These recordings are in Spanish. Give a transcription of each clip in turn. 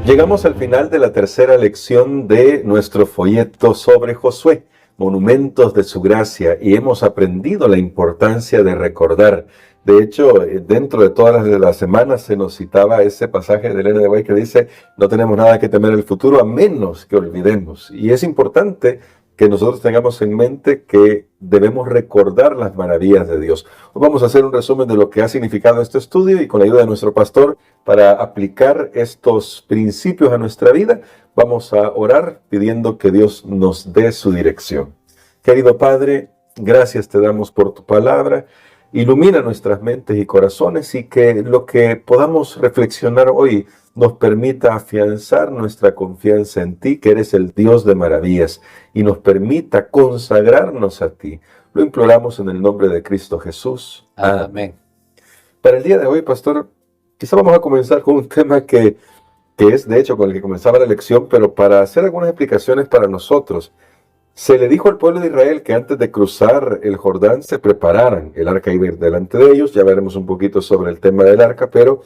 Llegamos al final de la tercera lección de nuestro folleto sobre Josué, Monumentos de su Gracia, y hemos aprendido la importancia de recordar. De hecho, dentro de todas las semanas se nos citaba ese pasaje de Elena de White que dice: no tenemos nada que temer en el futuro a menos que olvidemos. Y es importante que nosotros tengamos en mente que debemos recordar las maravillas de Dios. Hoy vamos a hacer un resumen de lo que ha significado este estudio, y con la ayuda de nuestro pastor, para aplicar estos principios a nuestra vida, vamos a orar pidiendo que Dios nos dé su dirección. Querido Padre, gracias te damos por tu palabra. Ilumina nuestras mentes y corazones, y que lo que podamos reflexionar hoy nos permita afianzar nuestra confianza en ti, que eres el Dios de maravillas, y nos permita consagrarnos a ti. Lo imploramos en el nombre de Cristo Jesús. Amén. Para el día de hoy, pastor, quizá vamos a comenzar con un tema que es de hecho con el que comenzaba la lección, pero para hacer algunas explicaciones para nosotros. Se le dijo al pueblo de Israel que antes de cruzar el Jordán se prepararan. El arca iba a ir delante de ellos. Ya veremos un poquito sobre el tema del arca, pero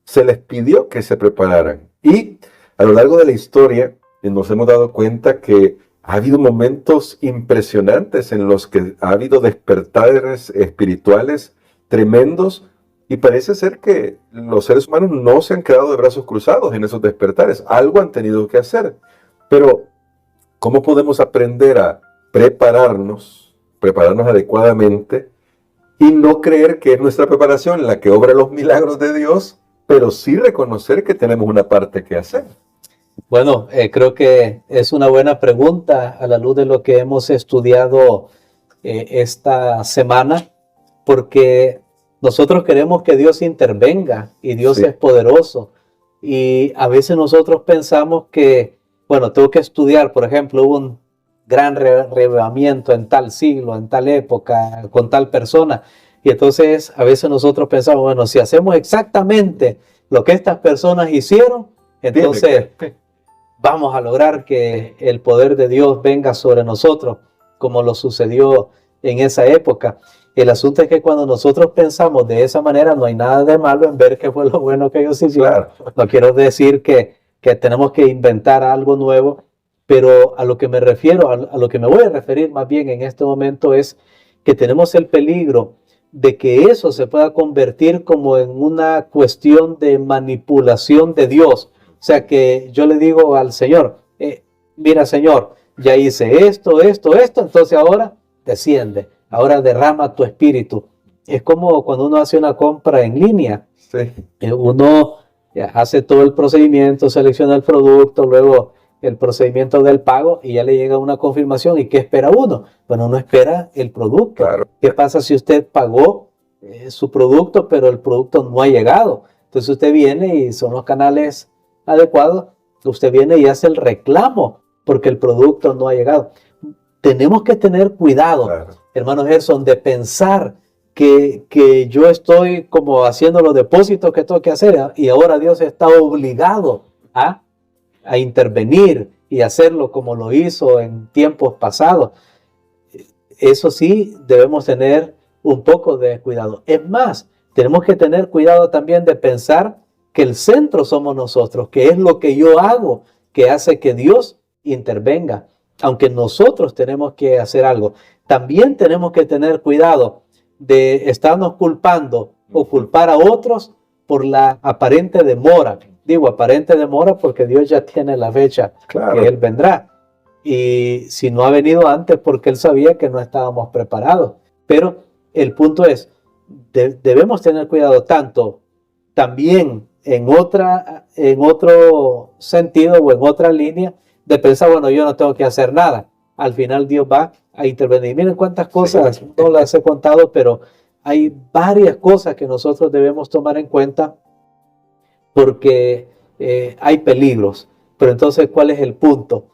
se les pidió que se prepararan. Y a lo largo de la historia nos hemos dado cuenta que ha habido momentos impresionantes en los que ha habido despertares espirituales tremendos, y parece ser que los seres humanos no se han quedado de brazos cruzados en esos despertares. Algo han tenido que hacer. Pero ¿cómo podemos aprender a prepararnos adecuadamente y no creer que es nuestra preparación la que obra los milagros de Dios, pero sí reconocer que tenemos una parte que hacer? Bueno, creo que es una buena pregunta a la luz de lo que hemos estudiado esta semana, porque nosotros queremos que Dios intervenga, y Dios Sí. es poderoso, y a veces nosotros pensamos que, bueno, tengo que estudiar, por ejemplo, hubo un gran reavivamiento en tal siglo, en tal época, con tal persona, y entonces a veces nosotros pensamos, bueno, si hacemos exactamente lo que estas personas hicieron, entonces vamos a lograr que el poder de Dios venga sobre nosotros, como lo sucedió en esa época. El asunto es que cuando nosotros pensamos de esa manera, no hay nada de malo en ver qué fue lo bueno que ellos hicieron. Claro. No quiero decir que tenemos que inventar algo nuevo, pero a lo que me refiero, a lo que me voy a referir más bien en este momento, es que tenemos el peligro de que eso se pueda convertir como en una cuestión de manipulación de Dios. O sea, que yo le digo al Señor, mira, Señor, ya hice esto, entonces ahora desciende, ahora derrama tu espíritu. Es como cuando uno hace una compra en línea. Sí. Uno hace todo el procedimiento, selecciona el producto, luego el procedimiento del pago, y ya le llega una confirmación. ¿Y qué espera uno? Bueno, uno espera el producto. Claro. ¿Qué pasa si usted pagó su producto, pero el producto no ha llegado? Entonces usted viene, y son los canales adecuados, usted viene y hace el reclamo porque el producto no ha llegado. Tenemos que tener cuidado, Claro. hermano Gerson, de pensar que yo estoy como haciendo los depósitos que tengo que hacer, y ahora Dios está obligado a intervenir y hacerlo como lo hizo en tiempos pasados. Eso sí, debemos tener un poco de cuidado. Es más, tenemos que tener cuidado también de pensar que el centro somos nosotros, que es lo que yo hago que hace que Dios intervenga, aunque nosotros tenemos que hacer algo. También tenemos que tener cuidado de estarnos culpando o culpar a otros por la aparente demora. Digo aparente demora porque Dios ya tiene la fecha Claro. que Él vendrá. Y si no ha venido antes, porque Él sabía que no estábamos preparados. Pero el punto es, debemos tener cuidado tanto también en otro sentido o en otra línea de pensar, bueno, yo no tengo que hacer nada. Al final Dios va a intervenir. Miren cuántas cosas, Sí. no las he contado, pero hay varias cosas que nosotros debemos tomar en cuenta, porque hay peligros. Pero entonces, ¿cuál es el punto?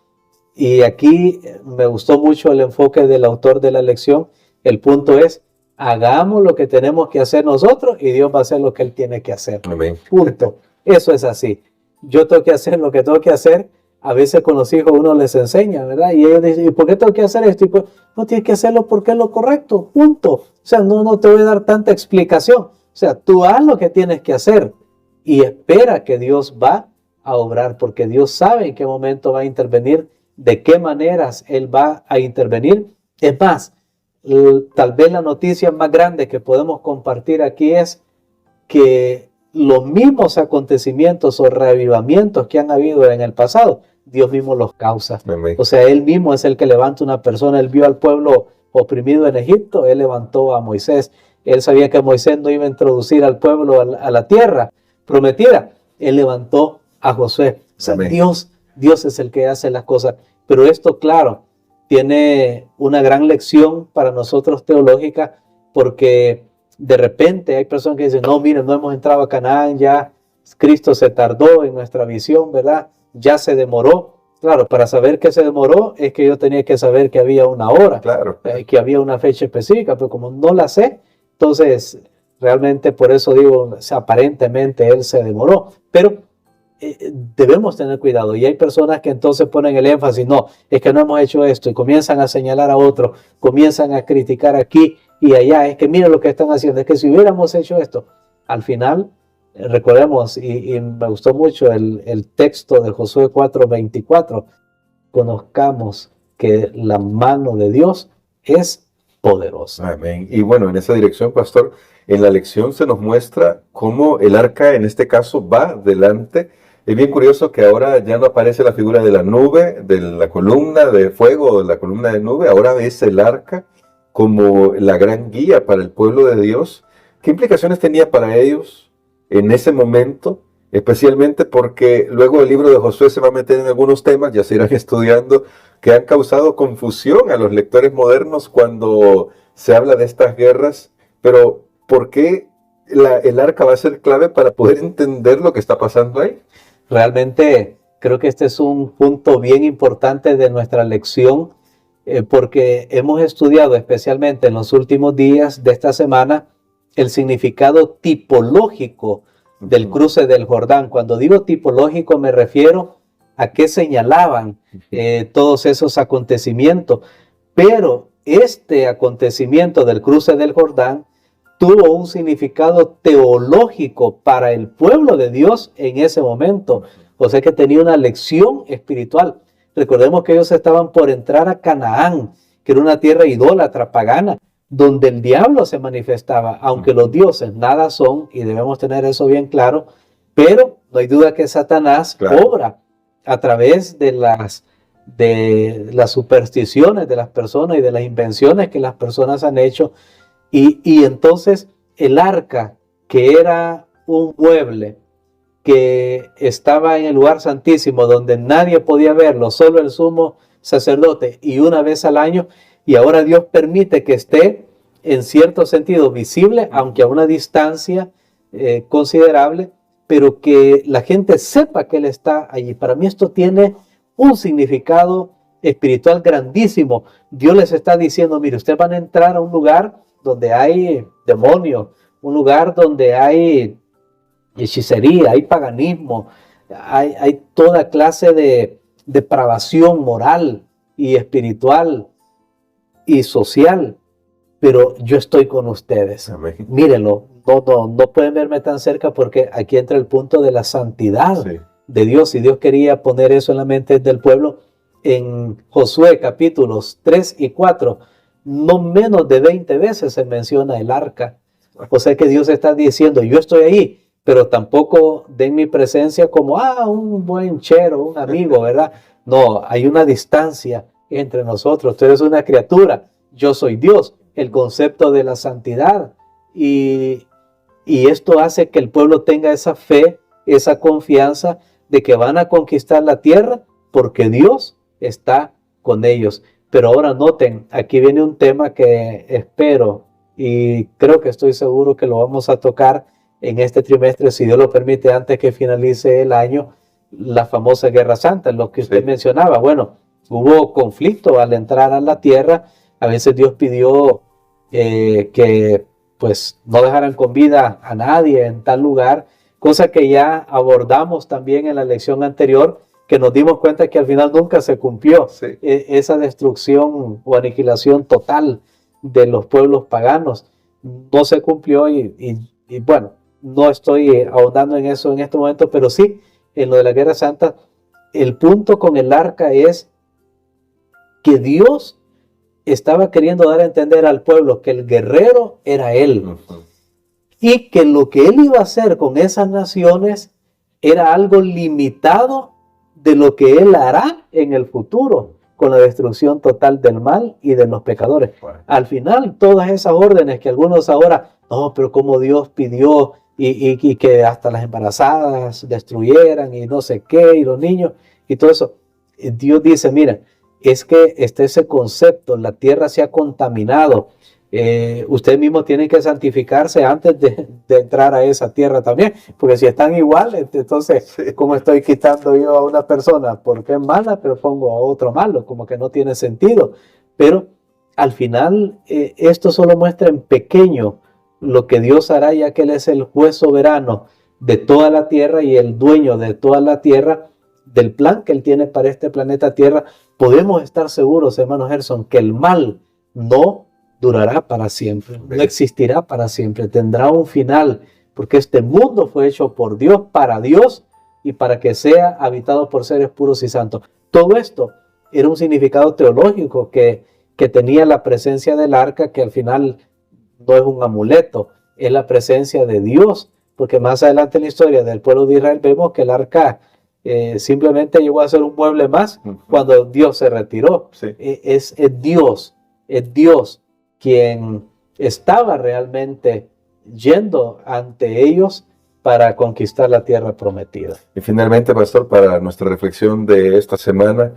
Y aquí me gustó mucho el enfoque del autor de la lección. El punto es, hagamos lo que tenemos que hacer nosotros, y Dios va a hacer lo que Él tiene que hacer. Amén. Punto. Eso es así. Yo tengo que hacer lo que tengo que hacer. A veces con los hijos uno les enseña, ¿verdad? Y ellos dicen, ¿y por qué tengo que hacer esto? Y pues, no tienes que hacerlo porque es lo correcto. Punto. O sea, no te voy a dar tanta explicación. sea, tú haz lo que tienes que hacer y espera que Dios va a obrar, porque Dios sabe en qué momento va a intervenir, de qué maneras Él va a intervenir. Es más, tal vez la noticia más grande que podemos compartir aquí es que los mismos acontecimientos o reavivamientos que han habido en el pasado, Dios mismo los causa. Amén. O sea, Él mismo es el que levanta una persona. Él vio al pueblo oprimido en Egipto, Él levantó a Moisés. Él sabía que Moisés no iba a introducir al pueblo a la tierra prometida. Él levantó a Josué. O sea, Dios es el que hace las cosas. Pero esto, claro, tiene una gran lección para nosotros teológica, porque de repente hay personas que dicen, no, miren, no hemos entrado a Canaán, ya Cristo se tardó en nuestra visión, ¿verdad? Ya se demoró. Claro, para saber que se demoró es que yo tenía que saber que había una hora, Claro. Que había una fecha específica, pero como no la sé, entonces realmente por eso digo, o sea, aparentemente Él se demoró, pero debemos tener cuidado. Y hay personas que entonces ponen el énfasis, no, es que no hemos hecho esto, y comienzan a señalar a otro, comienzan a criticar aquí y allá, es que miren lo que están haciendo, es que si hubiéramos hecho esto, al final, recordemos, y me gustó mucho el texto de Josué 4:24, conozcamos que la mano de Dios es poderosa. Amén. Y bueno, en esa dirección, pastor, en la lección se nos muestra cómo el arca, en este caso, va delante. Es bien curioso que ahora ya no aparece la figura de la nube, de la columna de fuego o de la columna de nube. Ahora es el arca como la gran guía para el pueblo de Dios. ¿Qué implicaciones tenía para ellos en ese momento? Especialmente porque luego el libro de Josué se va a meter en algunos temas, ya se irán estudiando, que han causado confusión a los lectores modernos cuando se habla de estas guerras. Pero ¿por qué el arca va a ser clave para poder entender lo que está pasando ahí? Realmente creo que este es un punto bien importante de nuestra lección, porque hemos estudiado especialmente en los últimos días de esta semana el significado tipológico del cruce del Jordán. Cuando digo tipológico me refiero a qué señalaban todos esos acontecimientos. Pero este acontecimiento del cruce del Jordán tuvo un significado teológico para el pueblo de Dios en ese momento. O sea que tenía una lección espiritual. Recordemos que ellos estaban por entrar a Canaán, que era una tierra idólatra, pagana, donde el diablo se manifestaba, aunque los dioses nada son, y debemos tener eso bien claro, pero no hay duda que Satanás obra a través de las supersticiones de las personas y de las invenciones que las personas han hecho. Y entonces el arca, que era un mueble que estaba en el lugar santísimo donde nadie podía verlo, solo el sumo sacerdote y una vez al año, y ahora Dios permite que esté en cierto sentido visible, aunque a una distancia considerable, pero que la gente sepa que Él está allí. Para mí esto tiene un significado espiritual grandísimo. Dios les está diciendo, mire, ustedes van a entrar a un lugar donde hay demonios, un lugar donde hay hechicería, hay paganismo, hay toda clase de depravación moral y espiritual y social, pero yo estoy con ustedes. Amén. Mírenlo, no pueden verme tan cerca porque aquí entra el punto de la santidad de Dios, y Dios quería poner eso en la mente del pueblo. En Josué capítulos 3 y 4, no menos de 20 veces se menciona el arca. O sea que Dios está diciendo, yo estoy ahí, pero tampoco den mi presencia como, un buen chero, un amigo, ¿verdad? No, hay una distancia entre nosotros. Tú eres una criatura, yo soy Dios. El concepto de la santidad. Y esto hace que el pueblo tenga esa fe, esa confianza de que van a conquistar la tierra porque Dios está con ellos. Pero ahora noten, aquí viene un tema que espero y creo que estoy seguro que lo vamos a tocar en este trimestre, si Dios lo permite, antes que finalice el año, la famosa Guerra Santa, lo que usted mencionaba. Bueno, hubo conflicto al entrar a la tierra. A veces Dios pidió que pues no dejaran con vida a nadie en tal lugar, cosa que ya abordamos también en la lección anterior, que nos dimos cuenta que al final nunca se cumplió esa destrucción o aniquilación total de los pueblos paganos. No se cumplió y y bueno, no estoy ahondando en eso en este momento, pero sí, en lo de la Guerra Santa, el punto con el arca es que Dios estaba queriendo dar a entender al pueblo que el guerrero era él. Ujú. Y que lo que él iba a hacer con esas naciones era algo limitado de lo que él hará en el futuro con la destrucción total del mal y de los pecadores. Bueno. Al final, todas esas órdenes que algunos ahora, no, pero como Dios pidió y que hasta las embarazadas destruyeran y no sé qué, y los niños y todo eso. Dios dice, mira, es que ese concepto, la tierra se ha contaminado. Usted mismo tiene que santificarse antes de entrar a esa tierra también, porque si están iguales, entonces, Sí. ¿cómo estoy quitando yo a una persona porque es mala, pero pongo a otro malo? Como que no tiene sentido. Pero al final, esto solo muestra en pequeño lo que Dios hará, ya que Él es el juez soberano de toda la tierra y el dueño de toda la tierra, del plan que Él tiene para este planeta Tierra. Podemos estar seguros, hermano Gerson, que el mal no durará para siempre, no existirá para siempre, tendrá un final, porque este mundo fue hecho por Dios, y para que sea habitado por seres puros y santos. Todo esto era un significado teológico que tenía la presencia del arca, que al final no es un amuleto, es la presencia de Dios, porque más adelante en la historia del pueblo de Israel vemos que el arca simplemente llegó a ser un mueble más cuando Dios se retiró. Sí. Es Dios quien estaba realmente yendo ante ellos para conquistar la tierra prometida. Y finalmente, pastor, para nuestra reflexión de esta semana,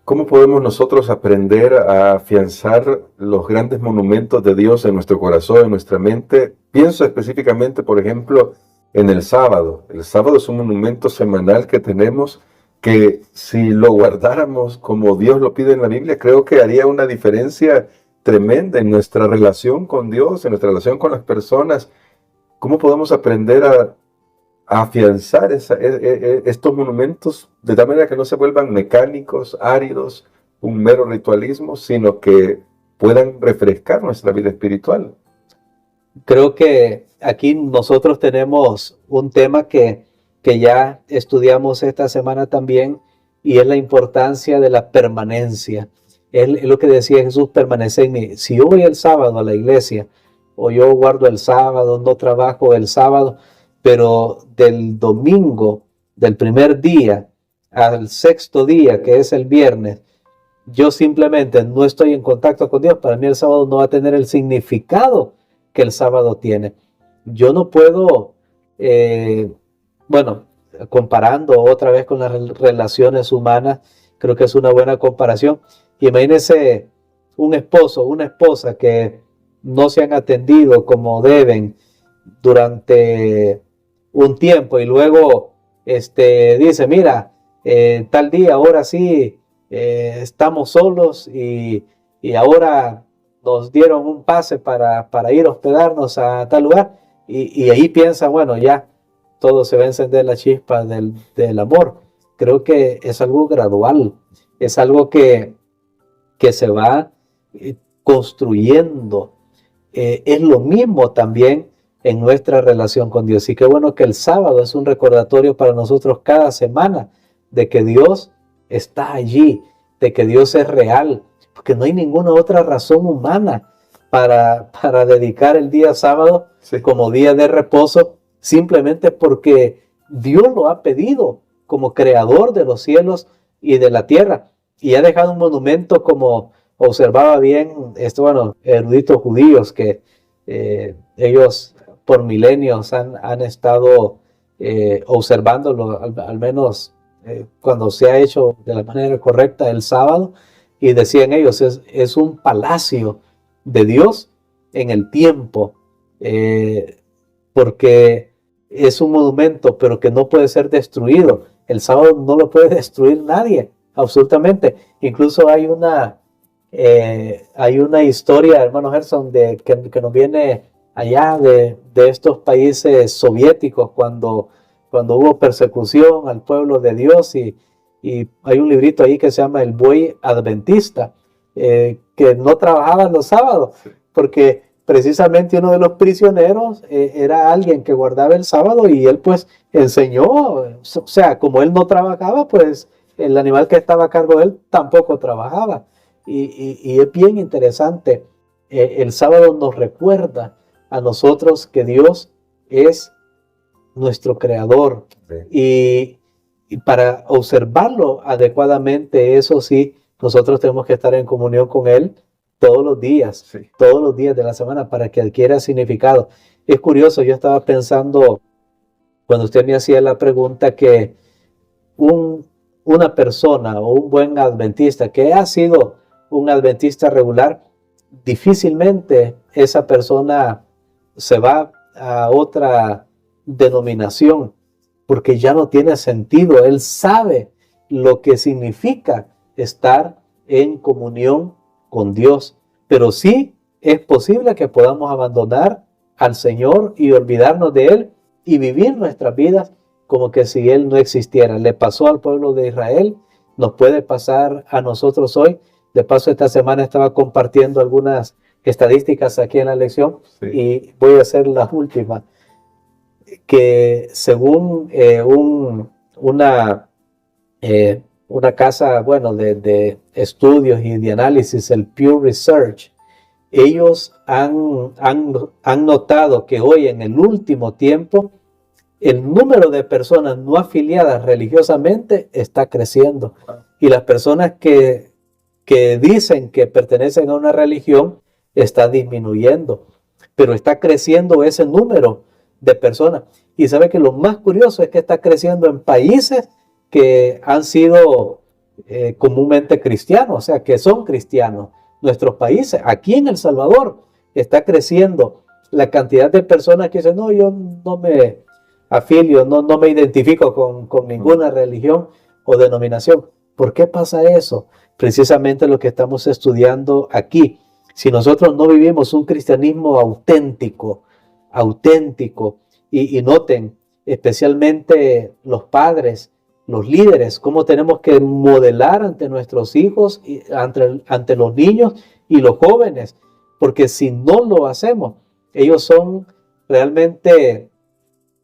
¿cómo podemos nosotros aprender a afianzar los grandes monumentos de Dios en nuestro corazón, en nuestra mente? Pienso específicamente, por ejemplo, en el sábado. El sábado es un monumento semanal que tenemos que, si lo guardáramos como Dios lo pide en la Biblia, creo que haría una diferencia tremenda en nuestra relación con Dios, en nuestra relación con las personas. ¿Cómo podemos aprender a afianzar estos monumentos de tal manera que no se vuelvan mecánicos, áridos, un mero ritualismo, sino que puedan refrescar nuestra vida espiritual? Creo que aquí nosotros tenemos un tema que ya estudiamos esta semana también, y es la importancia de la permanencia. Es lo que decía Jesús: permanece en mí. Si yo voy el sábado a la iglesia, o yo guardo el sábado, no trabajo el sábado, pero del domingo, del primer día al sexto día, que es el viernes, yo simplemente no estoy en contacto con Dios, para mí el sábado no va a tener el significado que el sábado tiene. Yo no puedo, bueno, comparando otra vez con las relaciones humanas, creo que es una buena comparación. Imagínense un esposo, una esposa que no se han atendido como deben durante un tiempo, y luego dice, mira, tal día, ahora sí, estamos solos, y ahora nos dieron un pase para ir a hospedarnos a tal lugar, y ahí piensa, bueno, ya todo se va a encender la chispa del amor. Creo que es algo gradual, es algo que se va construyendo. Es lo mismo también en nuestra relación con Dios. Y qué bueno que el sábado es un recordatorio para nosotros cada semana de que Dios está allí, de que Dios es real, porque no hay ninguna otra razón humana para dedicar el día sábado como día de reposo, simplemente porque Dios lo ha pedido como creador de los cielos y de la tierra, y ha dejado un monumento, como observaba bien eruditos judíos, que ellos por milenios han estado observándolo, al menos cuando se ha hecho de la manera correcta el sábado, y decían ellos, es un palacio de Dios en el tiempo, porque es un monumento, pero que no puede ser destruido. El sábado no lo puede destruir nadie, absolutamente. Incluso hay una historia, hermano Gerson, que nos viene allá de estos países soviéticos, cuando hubo persecución al pueblo de Dios, y hay un librito ahí que se llama El Buey Adventista, que no trabajaban los sábados, porque precisamente uno de los prisioneros era alguien que guardaba el sábado y él pues enseñó, o sea, como él no trabajaba, pues el animal que estaba a cargo de él tampoco trabajaba. Y es bien interesante, el sábado nos recuerda a nosotros que Dios es nuestro creador. Sí. Y para observarlo adecuadamente, eso sí, nosotros tenemos que estar en comunión con Él todos Sí. los días de la semana para que adquiera significado. Es curioso, yo estaba pensando cuando usted me hacía la pregunta que una persona o un buen adventista que ha sido un adventista regular, difícilmente esa persona se va a otra denominación porque ya no tiene sentido. Él sabe lo que significa estar en comunión con Dios, pero sí es posible que podamos abandonar al Señor y olvidarnos de Él y vivir nuestras vidas como que si Él no existiera. Le pasó al pueblo de Israel, nos puede pasar a nosotros hoy. De paso, esta semana estaba compartiendo algunas estadísticas aquí en la lección, Sí. y voy a hacer las últimas. Que según una casa, bueno, de estudios y de análisis, el Pew Research, ellos han notado que hoy en el último tiempo el número de personas no afiliadas religiosamente está creciendo. Y las personas que dicen que pertenecen a una religión está disminuyendo. Pero está creciendo ese número de personas. Y sabe que lo más curioso es que está creciendo en países que han sido comúnmente cristianos, o sea, que son cristianos. Nuestros países, aquí en El Salvador, está creciendo la cantidad de personas que dicen, no, yo no me afilio, no me identifico con ninguna religión o denominación. ¿Por qué pasa eso? Precisamente lo que estamos estudiando aquí. Si nosotros no vivimos un cristianismo auténtico, y noten, especialmente los padres, los líderes, cómo tenemos que modelar ante nuestros hijos, y ante los niños y los jóvenes, porque si no lo hacemos, ellos son realmente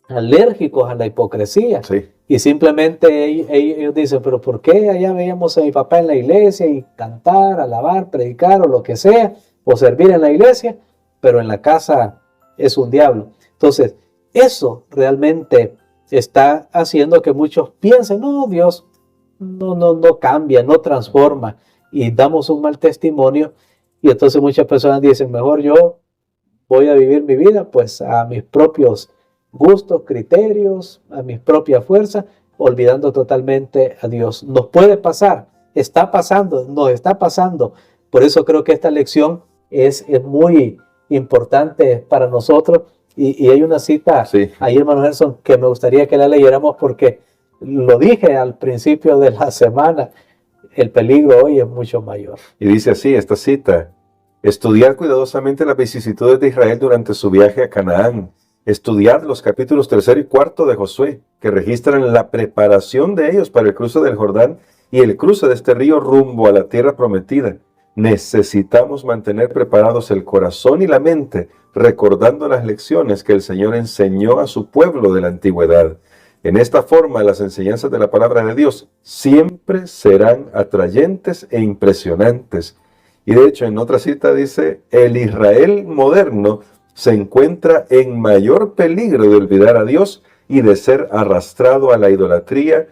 alérgicos a la hipocresía. Sí. Y simplemente ellos dicen, pero ¿por qué allá veíamos a mi papá en la iglesia y cantar, alabar, predicar o lo que sea, o servir en la iglesia, pero en la casa es un diablo? Entonces, eso realmente está haciendo que muchos piensen, no, Dios no cambia, no transforma, y damos un mal testimonio, y entonces muchas personas dicen, mejor yo voy a vivir mi vida pues a mis propios gustos, criterios, a mis propias fuerzas, olvidando totalmente a Dios. Nos puede pasar, está pasando, nos está pasando. Por eso creo que esta lección es muy importante para nosotros. Y hay una cita ahí, hermano Gerson, que me gustaría que la leyéramos porque lo dije al principio de la semana, el peligro hoy es mucho mayor. Y dice así esta cita: estudiad cuidadosamente las vicisitudes de Israel durante su viaje a Canaán. Estudiad los capítulos 3 y 4 de Josué, que registran la preparación de ellos para el cruce del Jordán y el cruce de este río rumbo a la tierra prometida. Necesitamos mantener preparados el corazón y la mente, recordando las lecciones que el Señor enseñó a su pueblo de la antigüedad. En esta forma, las enseñanzas de la palabra de Dios siempre serán atrayentes e impresionantes. Y de hecho, en otra cita dice, el Israel moderno se encuentra en mayor peligro de olvidar a Dios y de ser arrastrado a la idolatría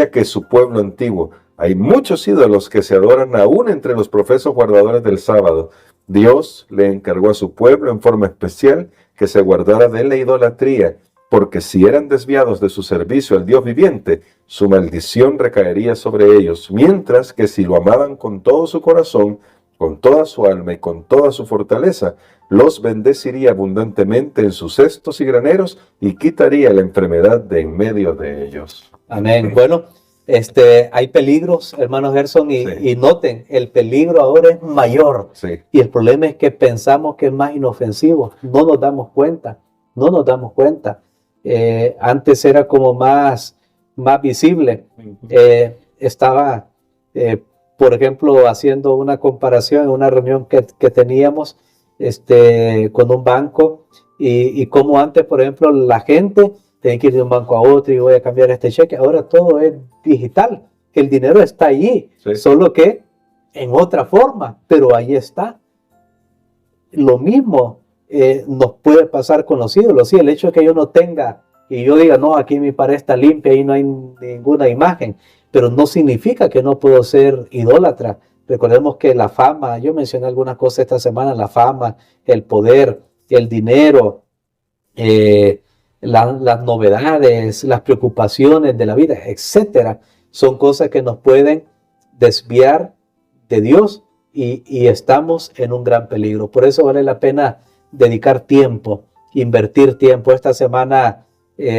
que su pueblo antiguo. Hay muchos ídolos que se adoran aún entre los profesos guardadores del sábado. Dios le encargó a su pueblo en forma especial que se guardara de la idolatría, porque si eran desviados de su servicio al Dios viviente, su maldición recaería sobre ellos, mientras que si lo amaban con todo su corazón, con toda su alma y con toda su fortaleza, los bendeciría abundantemente en sus cestos y graneros y quitaría la enfermedad de en medio de ellos. Amén. Bueno, hay peligros, hermanos Gerson, y noten, el peligro ahora es mayor. Sí. Y el problema es que pensamos que es más inofensivo. No nos damos cuenta. Antes era como más visible. Estaba, por ejemplo, haciendo una comparación en una reunión que teníamos, con un banco y como antes, por ejemplo, la gente tenía que ir de un banco a otro y voy a cambiar este cheque. Ahora todo es digital. El dinero está allí, Sí. solo que en otra forma, pero ahí está. Lo mismo nos puede pasar con los ídolos. Sí, el hecho de que yo no tenga y yo diga, no, aquí mi pared está limpia y no hay ninguna imagen, pero no significa que no puedo ser idólatra. Recordemos que la fama, yo mencioné algunas cosas esta semana, la fama, el poder, el dinero, las novedades, las preocupaciones de la vida, etcétera, son cosas que nos pueden desviar de Dios y estamos en un gran peligro. Por eso vale la pena dedicar tiempo, invertir tiempo. Esta semana,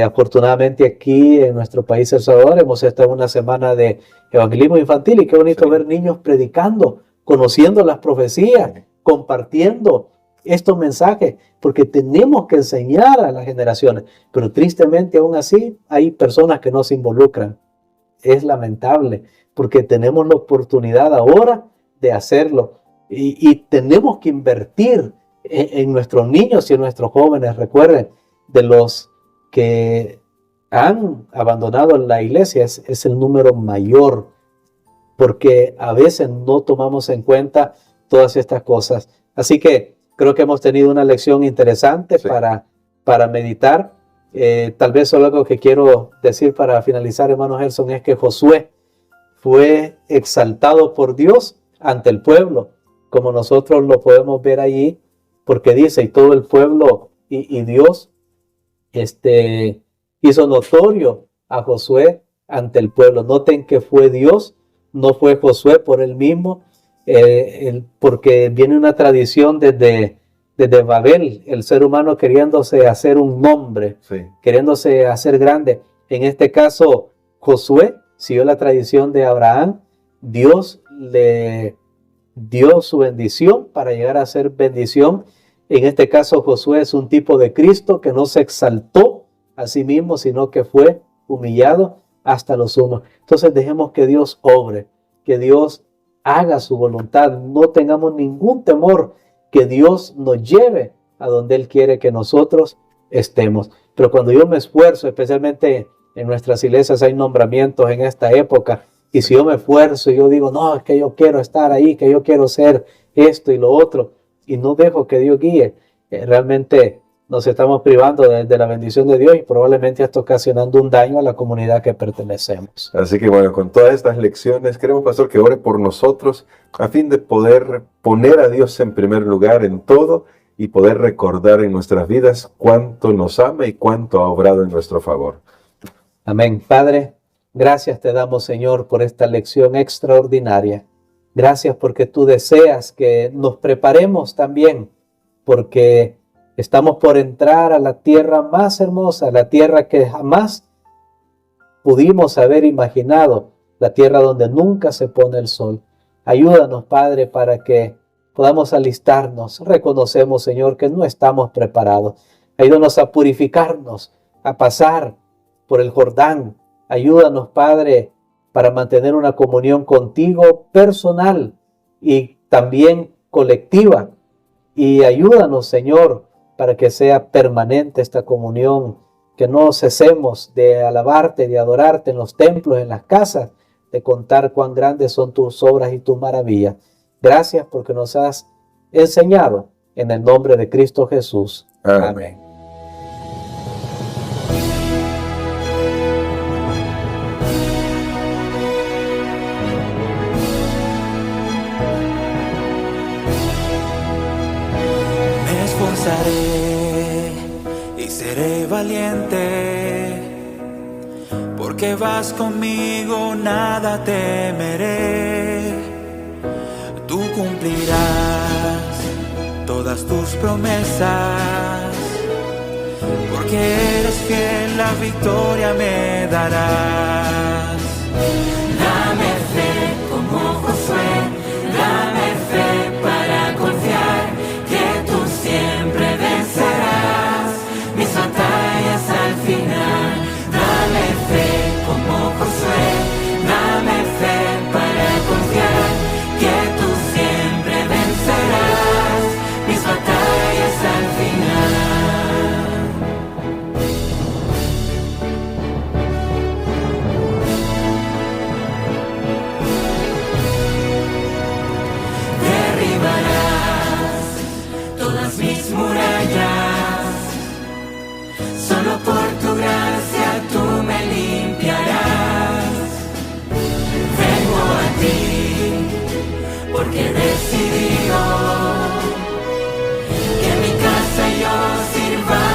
afortunadamente aquí en nuestro país, El Salvador, hemos estado en una semana de evangelismo infantil y qué bonito Sí. ver niños predicando, conociendo las profecías, compartiendo estos mensajes, porque tenemos que enseñar a las generaciones, pero tristemente aún así hay personas que no se involucran. Es lamentable, porque tenemos la oportunidad ahora de hacerlo y tenemos que invertir en nuestros niños y en nuestros jóvenes. Recuerden, de los que han abandonado la iglesia es el número mayor, porque a veces no tomamos en cuenta todas estas cosas. Así que creo que hemos tenido una lección interesante Sí. para meditar. Tal vez solo algo que quiero decir para finalizar, hermano Gerson, es que Josué fue exaltado por Dios ante el pueblo, como nosotros lo podemos ver allí, porque dice, y todo el pueblo y Dios hizo notorio a Josué ante el pueblo. Noten que fue Dios, no fue Josué por él mismo, porque viene una tradición desde Babel, el ser humano queriéndose hacer un nombre, Sí. queriéndose hacer grande. En este caso, Josué siguió la tradición de Abraham. Dios le dio su bendición para llegar a ser bendición. En este caso, Josué es un tipo de Cristo que no se exaltó a sí mismo, sino que fue humillado hasta lo sumo. Entonces dejemos que Dios obre, que Dios haga su voluntad. No tengamos ningún temor, que Dios nos lleve a donde Él quiere que nosotros estemos. Pero cuando yo me esfuerzo, especialmente en nuestras iglesias hay nombramientos en esta época, y si yo me esfuerzo y yo digo, no, es que yo quiero estar ahí, que yo quiero ser esto y lo otro, y no dejo que Dios guíe, realmente nos estamos privando de la bendición de Dios y probablemente está ocasionando un daño a la comunidad que pertenecemos. Así que bueno, con todas estas lecciones, queremos, pastor, que ore por nosotros a fin de poder poner a Dios en primer lugar en todo y poder recordar en nuestras vidas cuánto nos ama y cuánto ha obrado en nuestro favor. Amén. Padre, gracias te damos, Señor, por esta lección extraordinaria. Gracias porque tú deseas que nos preparemos también, porque estamos por entrar a la tierra más hermosa, la tierra que jamás pudimos haber imaginado, la tierra donde nunca se pone el sol. Ayúdanos, Padre, para que podamos alistarnos. Reconocemos, Señor, que no estamos preparados. Ayúdanos a purificarnos, a pasar por el Jordán. Ayúdanos, Padre, para mantener una comunión contigo personal y también colectiva. Y ayúdanos, Señor, para que sea permanente esta comunión, que no cesemos de alabarte, de adorarte en los templos, en las casas, de contar cuán grandes son tus obras y tus maravillas. Gracias porque nos has enseñado en el nombre de Cristo Jesús. Amén. Me esforzaré y seré valiente, porque vas conmigo, nada temeré. Tú cumplirás todas tus promesas, porque eres fiel, la victoria me darás. Dame fe como Josué, dame fe para confiar que tú siempre vencerás mis batallas al final. Dame fe como Josué, dame fe para confiar que tú siempre vencerás mis batallas. sirva